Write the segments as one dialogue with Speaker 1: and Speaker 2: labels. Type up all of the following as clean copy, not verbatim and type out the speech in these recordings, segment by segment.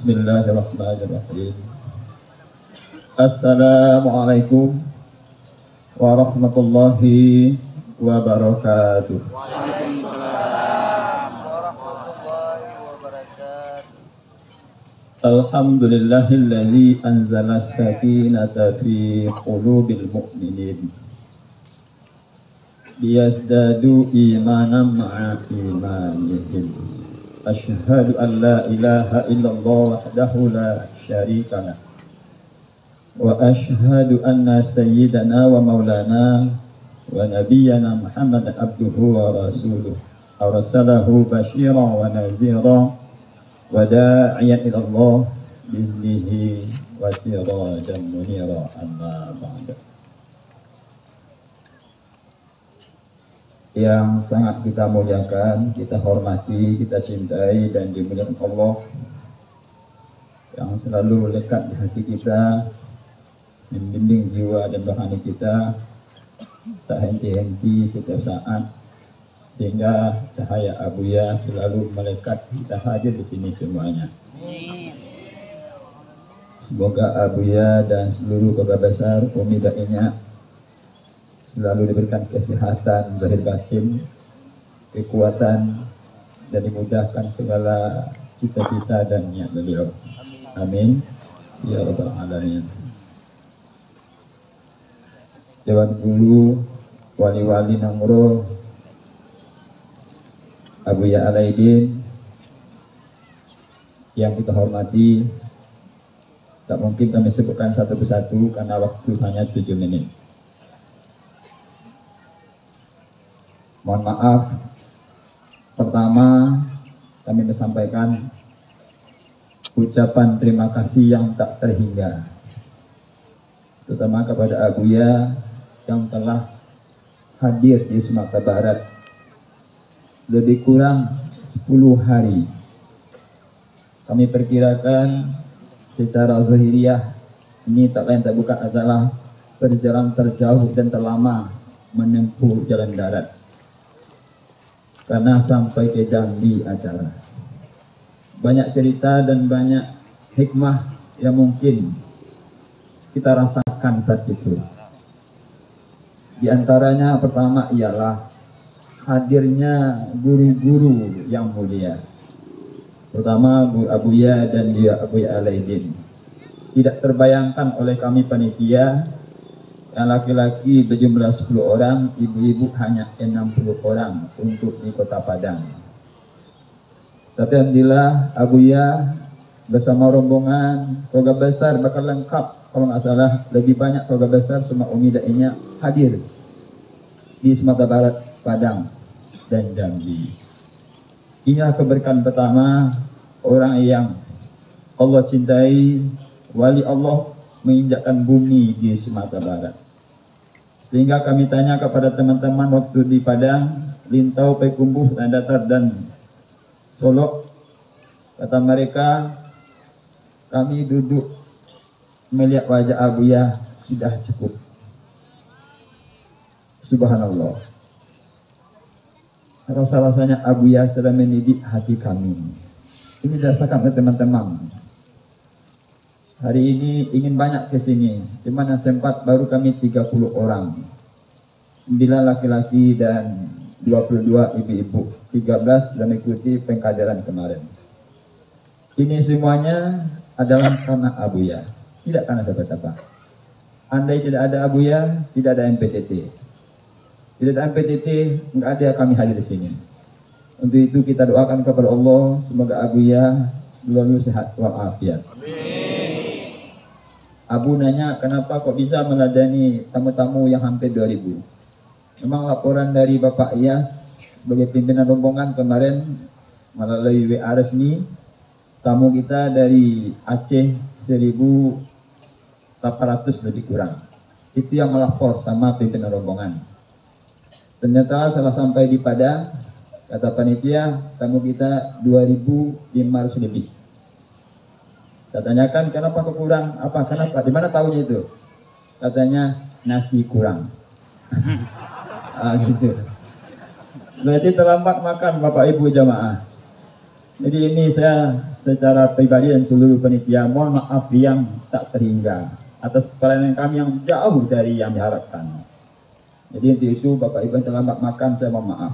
Speaker 1: Bismillahirrahmanirrahim. Assalamualaikum warahmatullahi wabarakatuh.
Speaker 2: Waalaikumsalam warahmatullahi wabarakatuh.
Speaker 1: Alhamdulillahilladzi anzala as-sakinata fi qulubil mu'minin liyazdadu imanan ma'a imanihim. Asyhadu an la ilaha illallah wahdahu la syarika lah wa asyhadu anna sayyidana wa maulana wa nabiyyana Muhammadan abduhu wa rasuluh arsalahu basyiran wa naziran wa da'iyan ila Allah biznihi wa sirajan munira, amma ba'da. Yang sangat kita muliakan, kita hormati, kita cintai dan dimuliakan Allah yang selalu lekat di hati kita, membimbing jiwa dan rohani kita tak henti-henti setiap saat, sehingga cahaya Abuya selalu melekat. Kita hadir di sini semuanya. Semoga Abuya dan seluruh keluarga besar Umi Da'inya selalu diberikan kesehatan zahir batin, kekuatan, dan dimudahkan segala cita-cita dan niat beliau. Amin ya rabbal alamin. Dewan Guru, wali-wali Nangro, Abuya Alaidin yang kita hormati, tak mungkin kami sebutkan satu persatu karena waktu hanya 7 menit. Mohon maaf, pertama kami menyampaikan ucapan terima kasih yang tak terhingga, terutama kepada Abuya yang telah hadir di Sumatera Barat lebih kurang 10 hari. Kami perkirakan secara zahiriyah ini tak lain tak bukan adalah perjalanan terjauh dan terlama menempuh jalan darat, karena sampai ke Jambi acara. Banyak cerita dan banyak hikmah yang mungkin kita rasakan saat itu. Di antaranya pertama ialah hadirnya guru-guru yang mulia. Pertama Bu Abuya dan dia Abuya Alaidin. Tidak terbayangkan oleh kami panitia yang laki-laki berjumlah 10 orang, ibu-ibu hanya 60 orang untuk di Kota Padang. Tapi alhamdulillah Abuya bersama rombongan keluarga besar bakal lengkap, kalau nggak salah lebih banyak keluarga besar semua Umi Da'inya hadir di Sumatera Barat, Padang dan Jambi. Inilah keberkahan pertama orang yang Allah cintai, wali Allah menginjakkan bumi di Sumatera Barat. Sehingga kami tanya kepada teman-teman waktu di Padang, Lintau, Payakumbuh, Datar dan Solok, kata mereka, kami duduk melihat wajah Abuya sudah cukup. Subhanallah. Rasa-rasanya Abuya sedang mendidik hati kami. Ini dirasakan oleh teman-teman. Hari ini ingin banyak ke sini, cuman yang sempat baru kami 30 orang. 9 laki-laki dan 22 ibu-ibu. 13 dan mengikuti pengkaderan kemarin. Ini semuanya adalah karena Abuya, tidak karena siapa-siapa. Andai tidak ada Abuya, tidak ada MPTT. Tidak ada MPTT, nggak ada kami hadir di sini. Untuk itu kita doakan kepada Allah, semoga Abuya selalu sehat walafiat. Abu nanya kenapa kok bisa meladani tamu-tamu yang hampir 2000. Memang laporan dari Bapak Iyas sebagai pimpinan rombongan kemarin melalui WA resmi, tamu kita dari Aceh 1800 lebih kurang. Itu yang melapor sama pimpinan rombongan. Ternyata setelah sampai di Padang, kata panitia, tamu kita 2500 lebih. Saya tanyakan kenapa kurang? Apa? Kenapa? Di mana tahunya itu? Katanya nasi kurang. Gitu. Berarti terlambat makan Bapak Ibu jamaah. Jadi ini saya secara pribadi dan seluruh panitia mohon maaf yang tak terhingga atas pelayanan kami yang jauh dari yang diharapkan. Jadi untuk itu Bapak Ibu yang terlambat makan saya mohon maaf.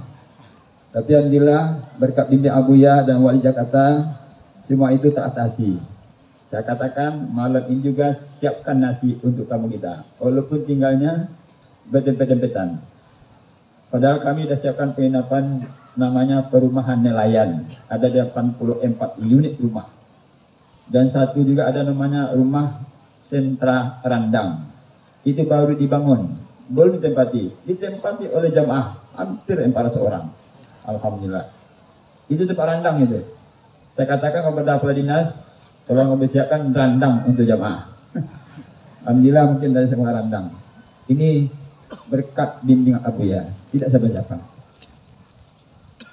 Speaker 1: Tapi alhamdulillah berkat bimbing Abuya dan Wali Jakarta semua itu teratasi. Saya katakan malam ini juga siapkan nasi untuk tamu kita, walaupun tinggalnya berdempet-dempetan. Padahal kami sudah siapkan penginapan namanya perumahan nelayan. Ada 84 unit rumah. Dan satu juga ada namanya rumah sentra randang. Itu baru dibangun, belum ditempati oleh jamaah hampir 400 orang. Alhamdulillah. Itu tempat randang itu. Saya katakan kepada kepala dinas, tolong mempersiapkan randang untuk jamaah. Alhamdulillah mungkin dari semua randang. Ini berkat bimbingan Abuya, tidak siapa-siapa.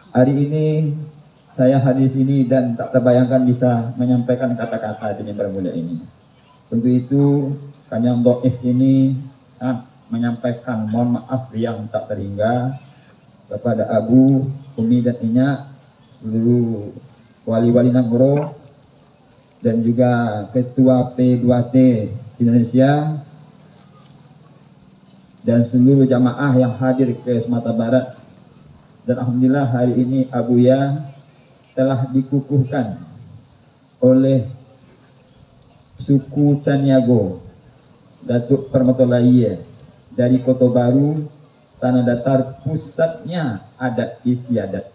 Speaker 1: Hari ini saya hadir di sini dan tak terbayangkan bisa menyampaikan kata-kata di mimbar mulia ini. Untuk itu kami yang doif ini sangat menyampaikan mohon maaf yang tak terhingga kepada Abu, Umi dan Inya, seluruh wali-wali Nanggoro dan juga Ketua P2T Indonesia dan seluruh jamaah yang hadir ke Sumatera Barat. Dan alhamdulillah hari ini Abuya telah dikukuhkan oleh suku Caniago Datuk Permatolaiye dari Kota Baru, Tanah Datar, pusatnya adat istiadat.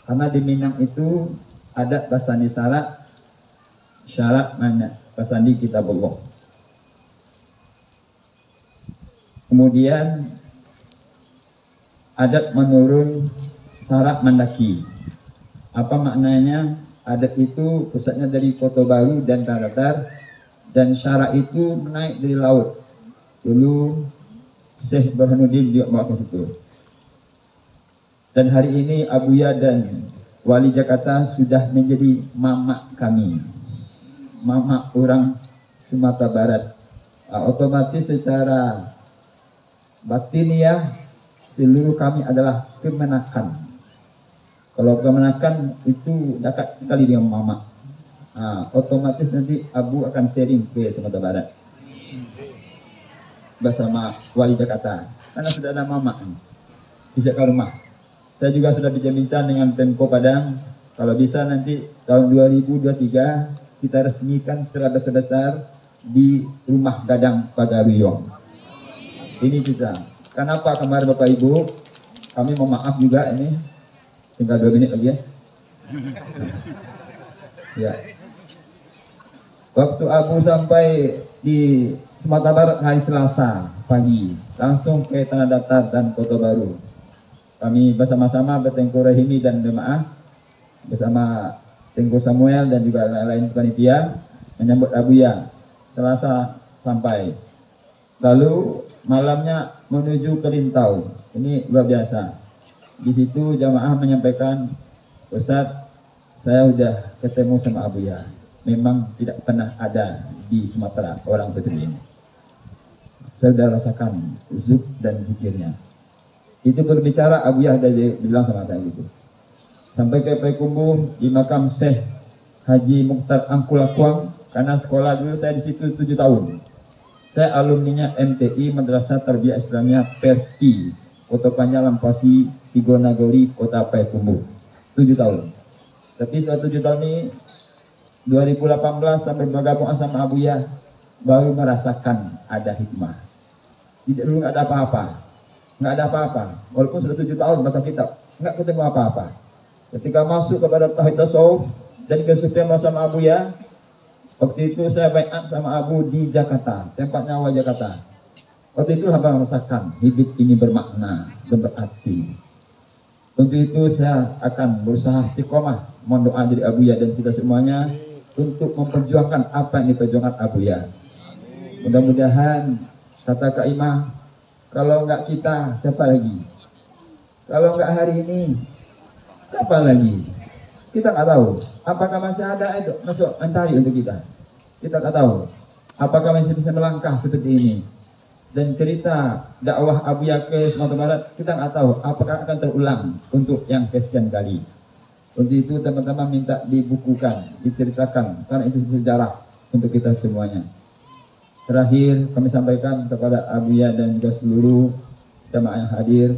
Speaker 1: Karena di Minang itu adat Basandi syarat mana Basandi Kitabullah. Kemudian adat menurun syarat mendaki. Apa maknanya? Adat itu pusatnya dari Kota Baru dan Tanah Datar, dan syarat itu naik dari laut. Dulu Syekh Burhanuddin juga bawa ke situ. Dan hari ini Abuya dan Wali Jakarta sudah menjadi mamak kami, mamak orang Sumatera Barat. Otomatis secara batiniah seluruh kami adalah kemenakan. Kalau kemenakan itu dekat sekali dengan mamak. Otomatis nanti Abu akan sharing ke Sumatera Barat bersama Wali Jakarta, karena sudah ada mamak bisa ke rumah. Saya juga sudah bincang-bincang dengan Pemko Padang, kalau bisa nanti tahun 2023 kita resmikan secara besar-besar di rumah Gadang Pagaruyong. Ini kita. Kenapa kemarin Bapak Ibu, kami mohon maaf juga ini, tinggal 2 menit lagi ya. Ya. Waktu Abu sampai di Sumatera Barat hari Selasa pagi, langsung ke Tanah Datar dan Kota Baru. Kami bersama-sama bertengku Rahimi dan jemaah bersama Tengku Samuel dan juga lain-lain panitia menyambut Abuya Selasa sampai. Lalu malamnya menuju ke Lintau. Ini luar biasa. Di situ jamaah menyampaikan, Ustadz, saya udah ketemu sama Abuya. Memang tidak pernah ada di Sumatera orang seperti ini. Saya sudah rasakan zuk dan zikirnya. Itu berbicara Abuya dari bilang sama saya gitu. Sampai ke Payakumbuh di makam Syekh Haji Mukhtar Angkulakwang, karena sekolah dulu saya di situ 7 tahun. Saya alumninya MTI Madrasah Tarbiyah Islamiyah Perti, Kota Panjang Lampasi, Tigo Nagori, Kota Payakumbuh. 7 tahun. Tapi setelah 7 tahun ini 2018 sampai bergabung sama Abuya baru merasakan ada hikmah. Tidak dulu nggak ada apa-apa, nggak ada apa-apa. Walaupun sudah 7 tahun baca kitab, nggak ketemu apa-apa. Ketika masuk kepada tauhid tasawuf dan kesucian bersama Abuya, waktu itu saya baiat sama Abu di Jakarta, tempatnya awal Jakarta. Waktu itu hamba merasakan hidup ini bermakna dan berarti. Untuk itu saya akan berusaha istiqomah, mohon doa dari Abuya dan kita semuanya untuk memperjuangkan apa yang diperjuangkan Abuya. Mudah-mudahan kata Kak Imah, kalau enggak kita siapa lagi? Kalau enggak hari ini siapa lagi? Kita nggak tahu. Apakah masih ada itu masuk mentari untuk kita? Kita nggak tahu. Apakah masih bisa melangkah seperti ini? Dan cerita dakwah Abuya ke Sumatera Barat kita nggak tahu apakah akan terulang untuk yang kesekian kali. Untuk itu teman-teman minta dibukukan, diceritakan, karena itu sejarah untuk kita semuanya. Terakhir kami sampaikan kepada Abuya dan juga seluruh jamaah yang hadir,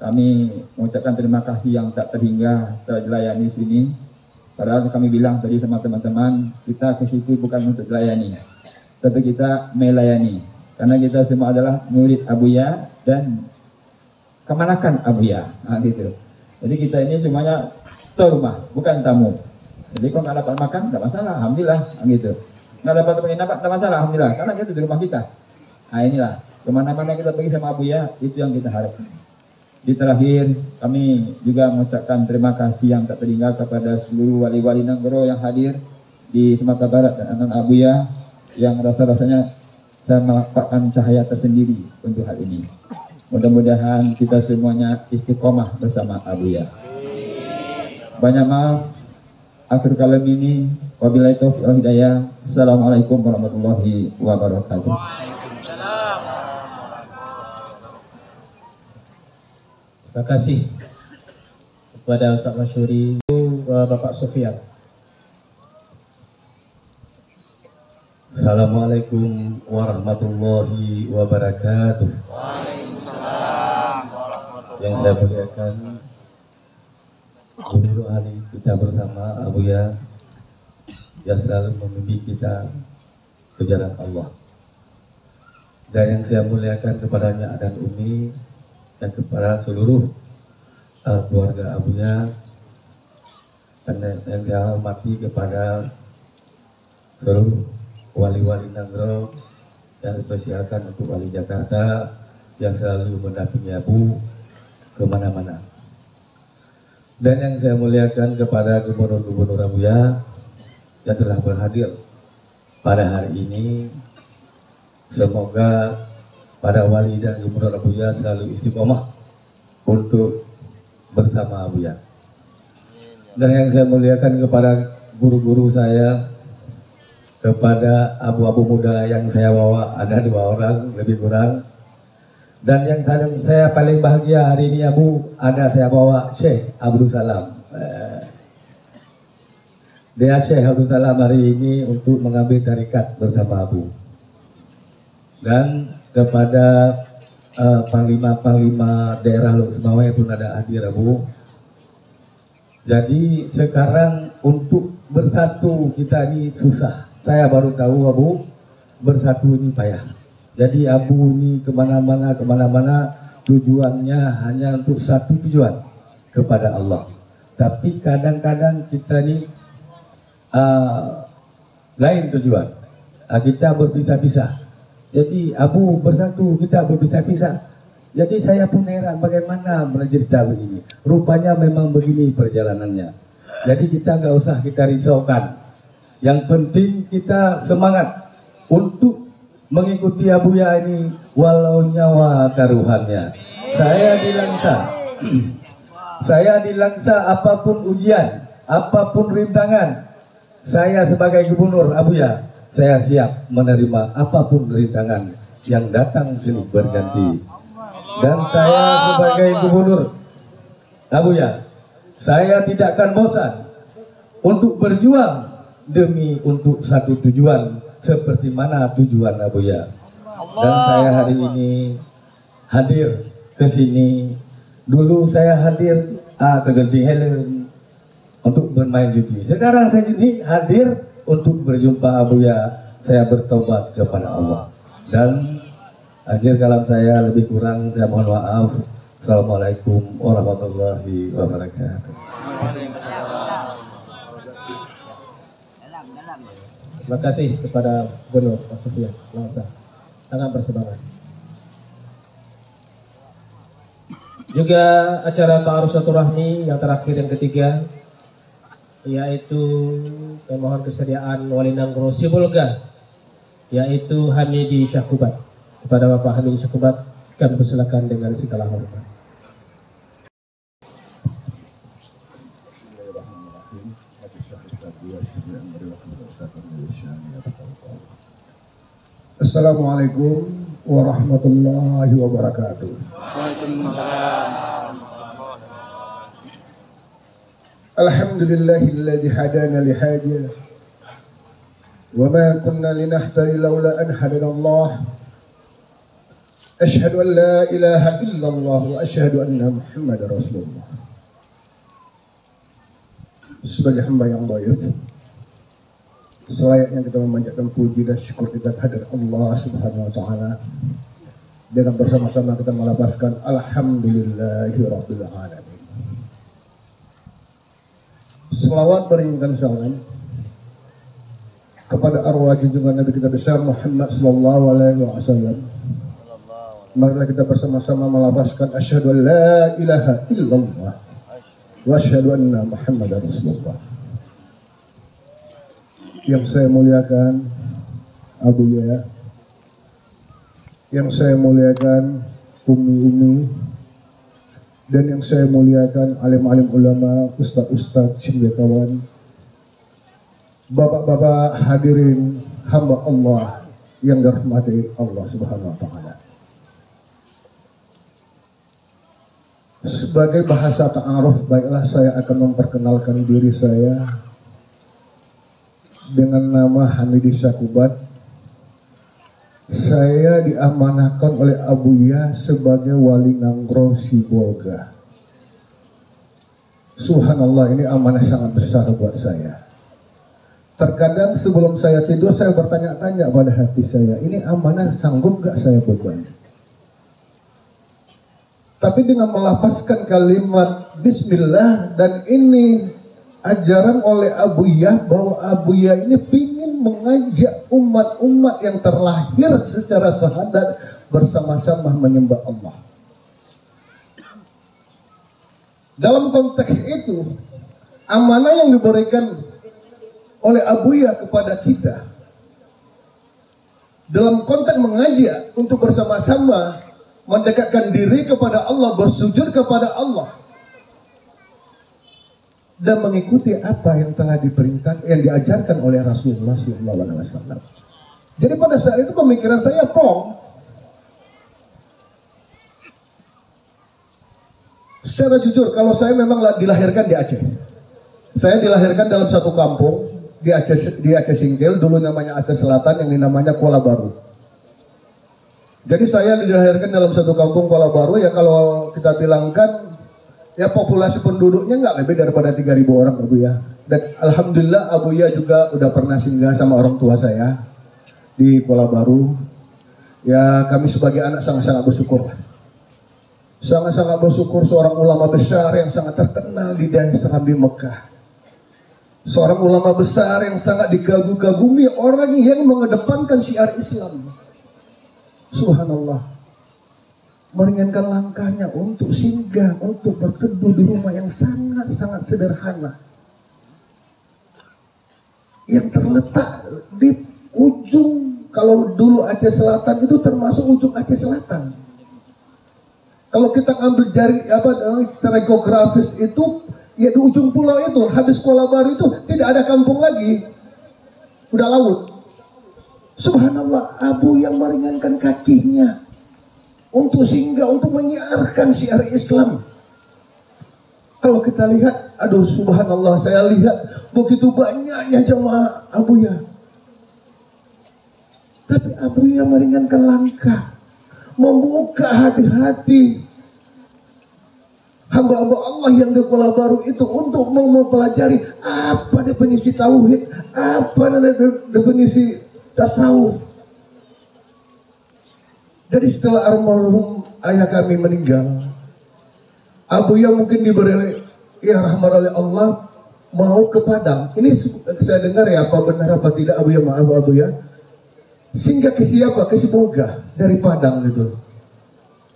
Speaker 1: kami mengucapkan terima kasih yang tak terhingga telah dilayani sini. Padahal kami bilang tadi sama teman-teman, kita ke situ bukan untuk dilayani, tapi kita melayani. Karena kita semua adalah murid Abuya dan kemanakan Abuya, nah, gitu. Jadi kita ini semuanya tuh rumah, bukan tamu. Jadi kalau nggak dapat makan, nggak masalah, alhamdulillah, gitu. Nggak dapat penginapan, nggak masalah, alhamdulillah, karena kita di rumah kita. Nah inilah, kemana-mana kita pergi sama Abuya, itu yang kita harapkan. Di terakhir, kami juga mengucapkan terima kasih yang tak terhingga kepada seluruh wali-wali Nanggoro yang hadir di Sumatera Barat dan anak Abuya, yang rasa-rasanya saya mendapatkan cahaya tersendiri untuk hal ini. Mudah-mudahan kita semuanya istiqomah bersama Abuya. Banyak maaf, akhir kalam ini, wabillahi taufiq wal hidayah. Assalamualaikum warahmatullahi wabarakatuh.
Speaker 3: Terima kasih kepada Ustaz Masyuri, Bapak Sofyan.
Speaker 4: Assalamualaikum warahmatullahi wabarakatuh.
Speaker 2: Waalaikumsalam warahmatullahi
Speaker 4: Yang saya muliakan guru rohani kita bersama Abuya yang selalu membimbing kita ke jalan Allah. Dan yang saya muliakan kepadanya dan Umi dan kepada seluruh keluarga Abuya, dan yang saya hormati kepada seluruh wali-wali Nanggoro, yang spesialkan untuk wali Jakarta yang selalu mendampingi Abu kemana-mana. Dan yang saya muliakan kepada gubernur-gubernur Abuya yang telah berhadir pada hari ini. Semoga para wali dan gubernur Abuya selalu istiqomah untuk bersama Abuya. Dan yang saya muliakan kepada guru-guru saya, kepada abu-abu muda yang saya bawa, ada 2 orang lebih kurang. Dan yang saya paling bahagia hari ini Abu, ada saya bawa Syekh Abdul Salam. Dia Syekh Abdul Salam hari ini untuk mengambil tarikat bersama Abu. Dan kepada panglima-panglima daerah Lok Sumawai pun ada hadir Abu. Jadi sekarang untuk bersatu kita ini susah. Saya baru tahu Abu, bersatu ini payah. Jadi Abu ini kemana-mana tujuannya hanya untuk satu tujuan, kepada Allah. Tapi kadang-kadang kita ini lain tujuan, kita berpisah-pisah. Jadi Abu bersatu, kita berpisah-pisah. Jadi saya pun heran bagaimana mencerita begini. Rupanya memang begini perjalanannya. Jadi kita nggak usah kita risaukan. Yang penting kita semangat untuk mengikuti Abuya ini walau nyawa taruhannya. Saya di Langsa apapun ujian, apapun rintangan, saya sebagai gubernur Abuya, saya siap menerima apapun rintangan yang datang silih berganti. Dan saya sebagai gubernur Abuya, saya tidak akan bosan untuk berjuang demi untuk satu tujuan seperti mana tujuan Abuya. Dan saya hari ini hadir ke sini. Dulu saya hadir ke Genting Helen untuk bermain judi. Sekarang saya hadir untuk berjumpa Abuya. Saya bertobat kepada Allah. Dan akhir kalam saya lebih kurang saya mohon maaf. Assalamualaikum warahmatullahi wabarakatuh.
Speaker 3: Terima kasih kepada Gubernur Pak Sofyan Langsa, sangat bersemangat. Juga acara Ta'aruf Silaturahmi yang terakhir yang ketiga, yaitu kami mohon kesediaan Wali Nanggoro Sibolga, yaitu Hamidi Syakubat. Kepada Bapak Hamidi Syakubat kami persilakan dengan segala hormat.
Speaker 5: Assalamualaikum warahmatullahi wabarakatuh. Alhamdulillahilladzi hadana li hadha wa ma kunna linahtadi laula an hadana Allah. Asyhadu an la ilaha illallah wa asyhadu anna Muhammadar Rasulullah. Sebagai hamba yang dhaif, selayaknya kita memanjatkan puji dan syukur kita kehadirat Allah Subhanahu wa taala. Dengan bersama-sama kita melapaskan alhamdulillahirabbil alamin. Selawat beriringkan salam kepada arwah junjungan Nabi kita besar Muhammad sallallahu alaihi wasallam. Marilah kita bersama-sama melapaskan asyhadu an la ilaha illallah wa asyhadu anna Muhammadar Rasulullah. Yang saya muliakan Abuya, yang saya muliakan umi-umi, dan yang saya muliakan alim-alim ulama, ustaz-ustaz, cendekiawan, bapak-bapak hadirin hamba Allah yang dirahmati Allah Subhanahu wa taala. Sebagai bahasa ta'aruf, baiklah saya akan memperkenalkan diri saya dengan nama Hamidi Sakubat. Saya diamanahkan oleh Abuya sebagai wali Nanggro Sibolga. Subhanallah, ini amanah sangat besar buat saya. Terkadang sebelum saya tidur saya bertanya-tanya pada hati saya, ini amanah sanggup gak saya beban? Tapi dengan melafazkan kalimat Bismillah, dan ini ajaran oleh Abuya bahwa Abuya ini ingin mengajak umat-umat yang terlahir secara syahadat bersama-sama menyembah Allah. Dalam konteks itu, amanah yang diberikan oleh Abuya kepada kita dalam konteks mengajak untuk bersama-sama mendekatkan diri kepada Allah, bersujud kepada Allah, dan mengikuti apa yang telah diperintahkan, yang diajarkan oleh Rasulullah SAW. Jadi pada saat itu pemikiran saya secara jujur, kalau saya memang dilahirkan di Aceh. Saya dilahirkan dalam satu kampung di Aceh Singkil, dulu namanya Aceh Selatan, yang dinamanya Kuala Baru. Jadi saya dilahirkan dalam satu kampung Kuala Baru, ya kalau kita bilangkan ya populasi penduduknya nggak lebih daripada 3.000 orang, Abu ya. Dan alhamdulillah Abuya juga udah pernah singgah sama orang tua saya di Kuala Baru. Ya kami sebagai anak sangat-sangat bersyukur. Sangat-sangat bersyukur seorang ulama besar yang sangat terkenal di daerah Serambi Mekah. Seorang ulama besar yang sangat dikagumi orang yang mengedepankan syiar Islam. Subhanallah, meringankan langkahnya untuk singgah, untuk berteduh di rumah yang sangat-sangat sederhana, yang terletak di ujung, kalau dulu Aceh Selatan itu termasuk ujung Aceh Selatan. Kalau kita ambil jari secara geografis itu, ya di ujung pulau itu, habis Kuala Baru itu tidak ada kampung lagi, udah laut. Subhanallah, Abu yang meringankan kakinya untuk singgah, untuk menyiarkan syiar Islam. Kalau kita lihat, aduh subhanallah, saya lihat begitu banyaknya jemaah Abu ya. Tapi Abu ya meringankan langkah, membuka hati-hati hamba-hamba Allah yang di Kuala Baru itu untuk mempelajari apa definisi tauhid, apa definisi tasawuf. Jadi setelah almarhum ayah kami meninggal, Abu yang mungkin diberi ya rahmat oleh Allah mau ke Padang. Ini saya dengar ya, apa benar apa tidak Abu ya, maaf Abu ya. Singgah ke siapa? Ke Sibolga dari Padang gitu.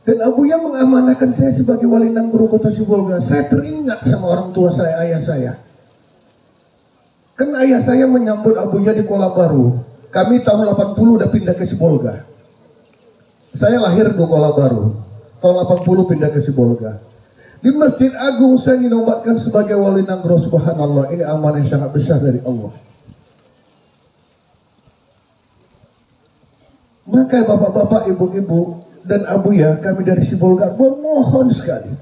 Speaker 5: Dan Abu yang mengamanahkan saya sebagai wali Nanggro Kota Sibolga. Saya teringat sama orang tua saya, ayah saya. Kan ayah saya menyambut Abu ya di Kuala Baru. Kami tahun 80 udah pindah ke Sibolga. Saya lahir di Kuala Baru. Tahun 80 pindah ke Sibolga. Di Masjid Agung saya dinobatkan sebagai wali Nanggro. Subhanallah, ini amanah yang sangat besar dari Allah. Maka bapak-bapak, ibu-ibu, dan Abu ya, kami dari Sibolga bermohon sekali.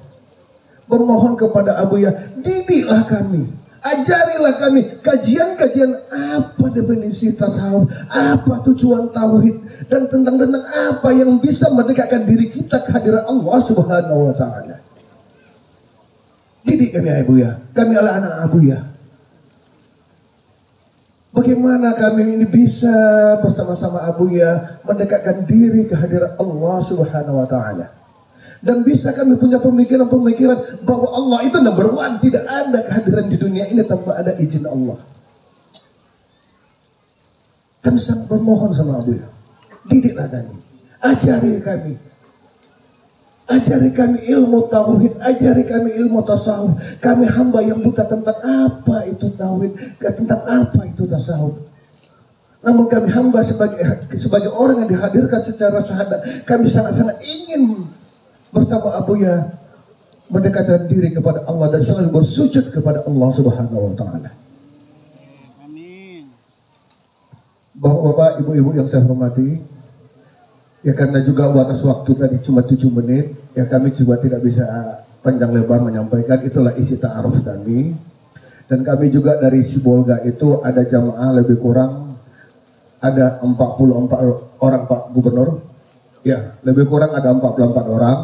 Speaker 5: bermohon kepada Abuya, didiklah kami, ajarilah kami kajian-kajian apa definisi tasawuf, apa tujuan tauhid, dan tentang apa yang bisa mendekatkan diri kita kehadiran Allah Subhanahu wa Ta'ala. Didik kami Abuya, kami adalah anak Abuya. Bagaimana kami ini bisa bersama-sama Abuya mendekatkan diri kehadiran Allah Subhanahu wa Ta'ala. Dan bisa kami punya pemikiran-pemikiran bahwa Allah itu number one, tidak ada kehadiran di dunia ini tanpa ada izin Allah. Kami sangat bermohon sama Abuya, didiklah kami, ajari kami ilmu tauhid, ajari kami ilmu tasawuf. Kami hamba yang buta tentang apa itu tauhid, tentang apa itu tasawuf. Namun kami hamba sebagai orang yang dihadirkan secara syahadat, kami sangat-sangat ingin bersama Abuya mendekatkan diri kepada Allah dan selalu bersujud kepada Allah Subhanahu wa Ta'ala.
Speaker 2: Amin.
Speaker 5: Bapak, ibu-ibu yang saya hormati, ya karena juga batas waktu tadi cuma 7 menit, ya kami juga tidak bisa panjang lebar menyampaikan, itulah isi ta'aruf kami. Dan kami juga dari Sibolga itu ada jamaah lebih kurang ada 44 orang Pak Gubernur. Ya, lebih kurang ada 44 orang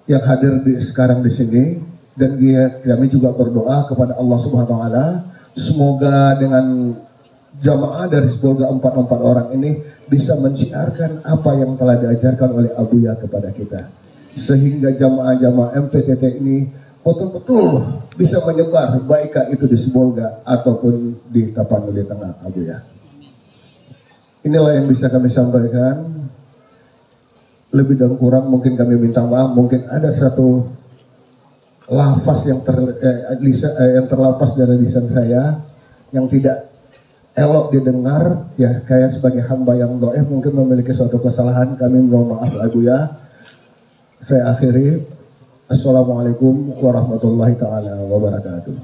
Speaker 5: yang hadir sekarang di sini, dan kami juga berdoa kepada Allah Subhanahu wa Ta'ala semoga dengan jamaah dari Sibolga 44 orang ini bisa menciarkan apa yang telah diajarkan oleh Abuya kepada kita, sehingga jamaah-jamaah MPTT ini betul-betul bisa menyebar, baik itu di Sibolga ataupun di Tapanuli Tengah Abuya. Inilah yang bisa kami sampaikan. Lebih dan kurang mungkin kami minta maaf, mungkin ada satu lafaz yang terlepas dari lisan saya yang tidak elok didengar, ya kayak sebagai hamba yang doef mungkin memiliki suatu kesalahan, kami mohon maaf Abuya. Saya akhiri, assalamualaikum warahmatullahi taala wabarakatuh.